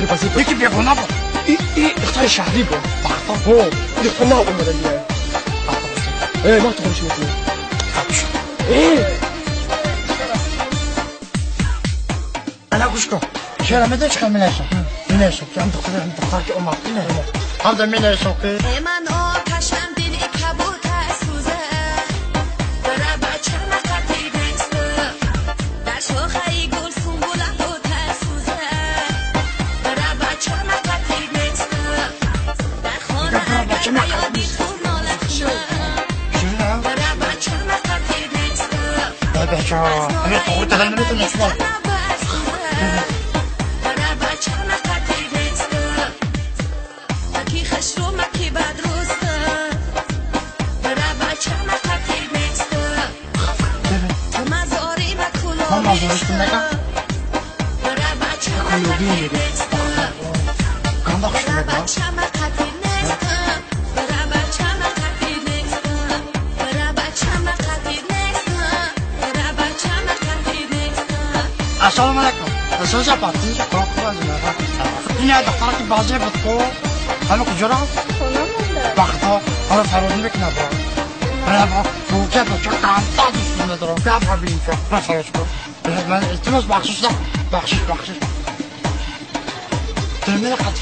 اختیار بازی بود. یکی بیگانه بود. این اختیار شهری بود. بختا ها این خونه اومده دیگه. ما تو خودش میکنیم. انا گوش کن. چرا میدونی چه می‌نویسم؟ می‌نویسم که دختر که اومد اینه. هم در می‌نویسم که من آتشم دلی کبوتر سوزه برای بچه نقطی بسته در شاخه گل سنبوله بوتر سوزه برای بچه نقطی بسته در خانه اگر بیادی خون نالخونه برای بچه نقطی بسته بچه ها همه طور دادن نمیتونه شما السلام علیکم. سوزا پاتی کاکو بازه. این دختر که بازی بود کو همه کجا رفت؟ خونه مونده. بخدا حالا فراری بکنه برا. برا تو که تو کانتا دوست ندارم. بیا ببین که فرارش کن. من التماس بخشش ده. بخشش. ترمینه قط.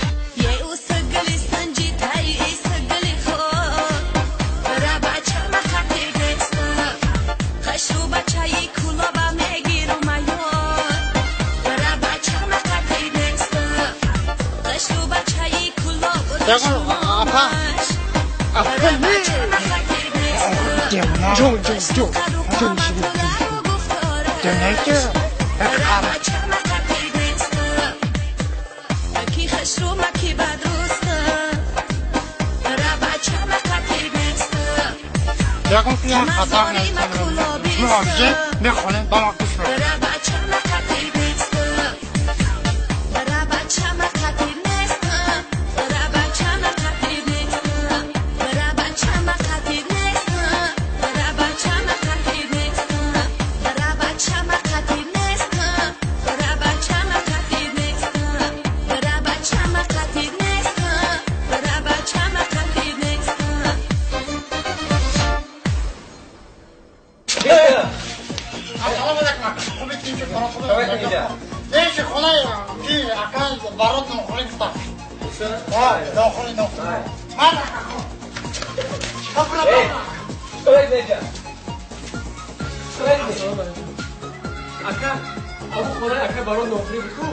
اکا برای نوکری بکو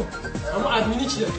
اما ادمینی چی داری؟